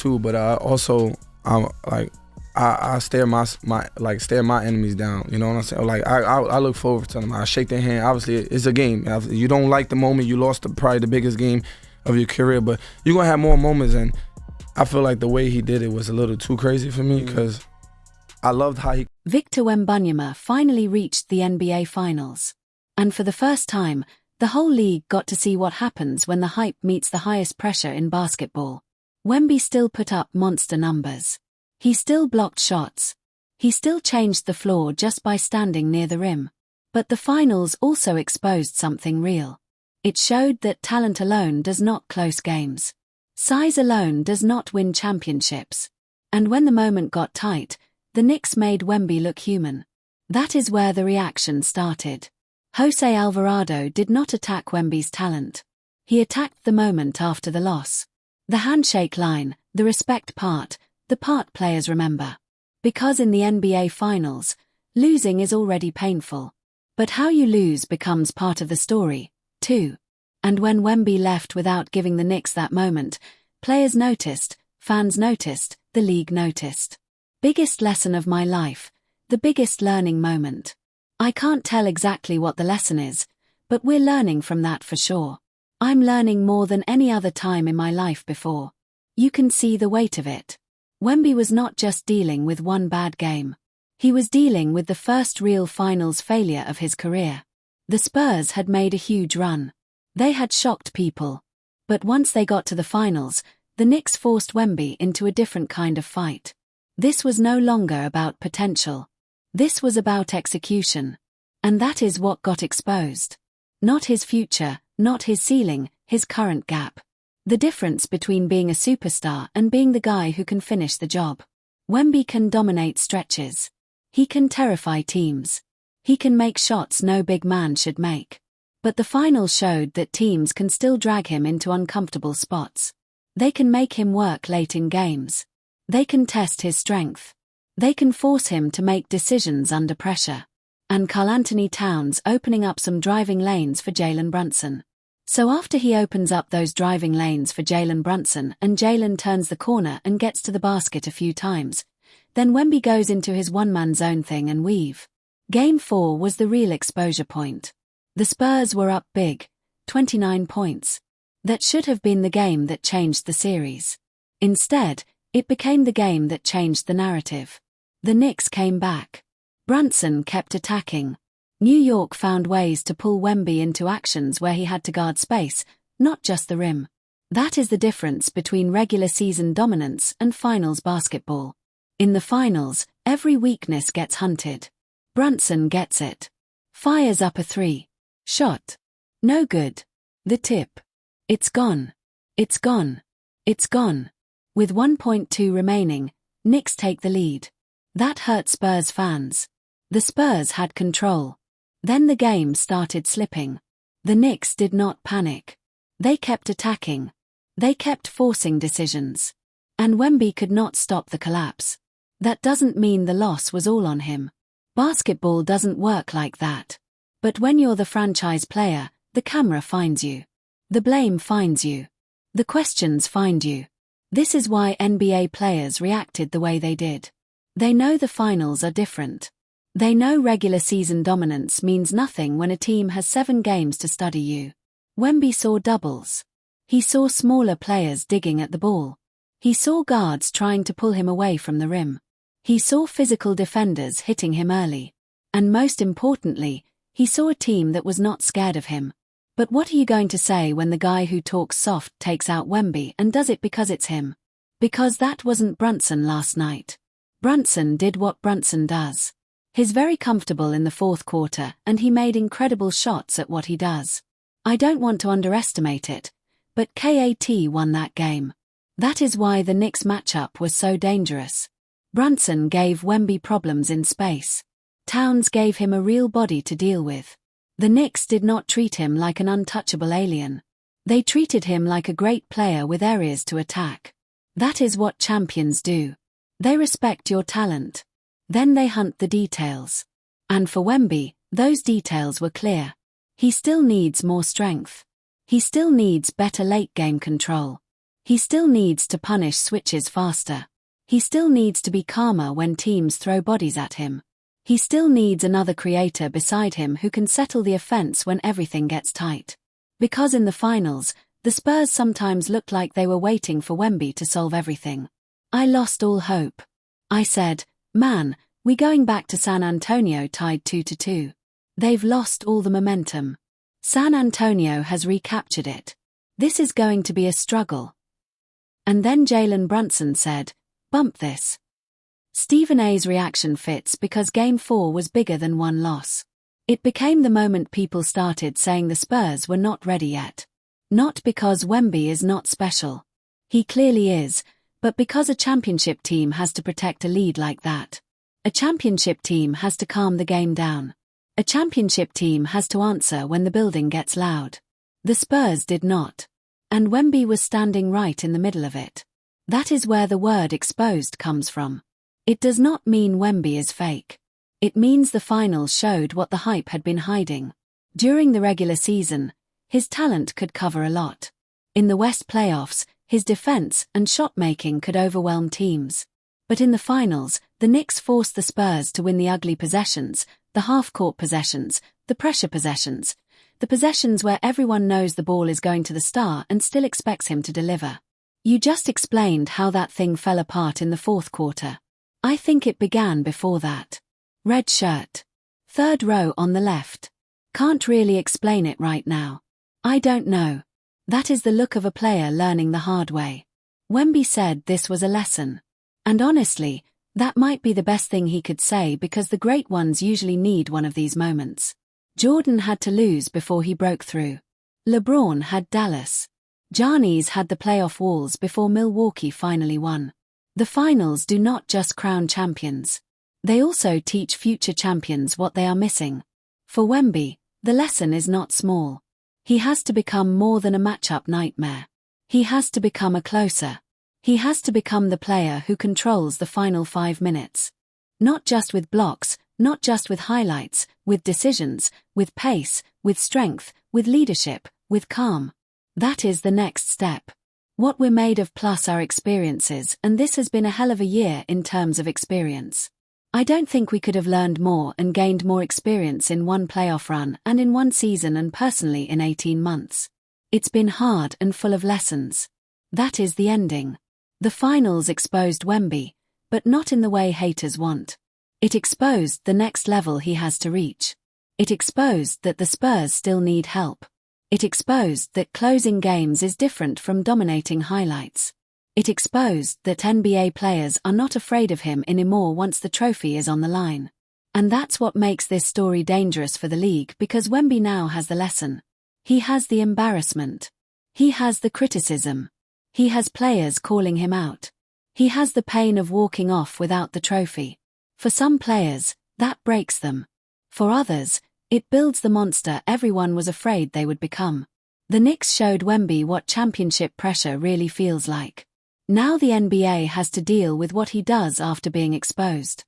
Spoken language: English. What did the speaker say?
too, but also I'm like I stare my enemies down. You know what I'm saying? Like I look forward to them. I shake their hand. Obviously, it's a game. You don't like the moment. You lost probably the biggest game of your career, but you're gonna have more moments. And I feel like the way he did it was a little too crazy for me because I loved how he. Victor Wembanyama finally reached the NBA Finals. And for the first time, the whole league got to see what happens when the hype meets the highest pressure in basketball. Wemby still put up monster numbers. He still blocked shots. He still changed the floor just by standing near the rim. But the finals also exposed something real. It showed that talent alone does not close games. Size alone does not win championships. And when the moment got tight, the Knicks made Wemby look human. That is where the reaction started. Jose Alvarado did not attack Wemby's talent. He attacked the moment after the loss. The handshake line, the respect part, the part players remember. Because in the NBA Finals, losing is already painful. But how you lose becomes part of the story, too. And when Wemby left without giving the Knicks that moment, players noticed, fans noticed, the league noticed. Biggest lesson of my life, the biggest learning moment. I can't tell exactly what the lesson is, but we're learning from that for sure. I'm learning more than any other time in my life before. You can see the weight of it. Wemby was not just dealing with one bad game. He was dealing with the first real finals failure of his career. The Spurs had made a huge run. They had shocked people. But once they got to the finals, the Knicks forced Wemby into a different kind of fight. This was no longer about potential. This was about execution. And that is what got exposed. Not his future, not his ceiling, his current gap. The difference between being a superstar and being the guy who can finish the job. Wemby can dominate stretches. He can terrify teams. He can make shots no big man should make. But the final showed that teams can still drag him into uncomfortable spots. They can make him work late in games. They can test his strength. They can force him to make decisions under pressure. And Karl-Anthony Towns opening up some driving lanes for Jalen Brunson. So after he opens up those driving lanes for Jalen Brunson and Jalen turns the corner and gets to the basket a few times, then Wemby goes into his one-man zone thing and weave. Game 4 was the real exposure point. The Spurs were up big, 29 points. That should have been the game that changed the series. Instead, it became the game that changed the narrative. The Knicks came back. Brunson kept attacking. New York found ways to pull Wemby into actions where he had to guard space, not just the rim. That is the difference between regular season dominance and finals basketball. In the finals, every weakness gets hunted. Brunson gets it. Fires up a three. Shot. No good. The tip. It's gone. It's gone. It's gone. With 1.2 remaining, Knicks take the lead. That hurt Spurs fans. The Spurs had control. Then the game started slipping. The Knicks did not panic. They kept attacking. They kept forcing decisions. And Wemby could not stop the collapse. That doesn't mean the loss was all on him. Basketball doesn't work like that. But when you're the franchise player, the camera finds you. The blame finds you. The questions find you. This is why NBA players reacted the way they did. They know the finals are different. They know regular season dominance means nothing when a team has 7 games to study you. Wemby saw doubles. He saw smaller players digging at the ball. He saw guards trying to pull him away from the rim. He saw physical defenders hitting him early. And most importantly, he saw a team that was not scared of him. But what are you going to say when the guy who talks soft takes out Wemby and does it because it's him? Because that wasn't Brunson last night. Brunson did what Brunson does. He's very comfortable in the fourth quarter and he made incredible shots at what he does. I don't want to underestimate it, but KAT won that game. That is why the Knicks matchup was so dangerous. Brunson gave Wemby problems in space. Towns gave him a real body to deal with. The Knicks did not treat him like an untouchable alien. They treated him like a great player with areas to attack. That is what champions do. They respect your talent. Then they hunt the details. And for Wemby, those details were clear. He still needs more strength. He still needs better late-game control. He still needs to punish switches faster. He still needs to be calmer when teams throw bodies at him. He still needs another creator beside him who can settle the offense when everything gets tight. Because in the finals, the Spurs sometimes looked like they were waiting for Wemby to solve everything. I lost all hope. I said, man, we going back to San Antonio tied 2-2. They've lost all the momentum. San Antonio has recaptured it. This is going to be a struggle. And then Jalen Brunson said, bump this. Stephen A's reaction fits because Game 4 was bigger than one loss. It became the moment people started saying the Spurs were not ready yet. Not because Wemby is not special. He clearly is, but because a championship team has to protect a lead like that. A championship team has to calm the game down. A championship team has to answer when the building gets loud. The Spurs did not. And Wemby was standing right in the middle of it. That is where the word exposed comes from. It does not mean Wemby is fake. It means the finals showed what the hype had been hiding. During the regular season, his talent could cover a lot. In the West playoffs, his defense and shot-making could overwhelm teams. But in the finals, the Knicks forced the Spurs to win the ugly possessions, the half-court possessions, the pressure possessions, the possessions where everyone knows the ball is going to the star and still expects him to deliver. You just explained how that thing fell apart in the fourth quarter. I think it began before that. Red shirt. Third row on the left. Can't really explain it right now. I don't know. That is the look of a player learning the hard way. Wemby said this was a lesson. And honestly, that might be the best thing he could say because the great ones usually need one of these moments. Jordan had to lose before he broke through. LeBron had Dallas. Giannis had the playoff walls before Milwaukee finally won. The finals do not just crown champions. They also teach future champions what they are missing. For Wemby, the lesson is not small. He has to become more than a matchup nightmare. He has to become a closer. He has to become the player who controls the final 5 minutes. Not just with blocks, not just with highlights, with decisions, with pace, with strength, with leadership, with calm. That is the next step. What we're made of plus our experiences, and this has been a hell of a year in terms of experience. I don't think we could have learned more and gained more experience in one playoff run and in one season and personally in 18 months. It's been hard and full of lessons. That is the ending. The finals exposed Wemby, but not in the way haters want. It exposed the next level he has to reach. It exposed that the Spurs still need help. It exposed that closing games is different from dominating highlights. It exposed that NBA players are not afraid of him anymore once the trophy is on the line. And that's what makes this story dangerous for the league because Wemby now has the lesson. He has the embarrassment. He has the criticism. He has players calling him out. He has the pain of walking off without the trophy. For some players, that breaks them. For others, it builds the monster everyone was afraid they would become. The Knicks showed Wemby what championship pressure really feels like. Now the NBA has to deal with what he does after being exposed.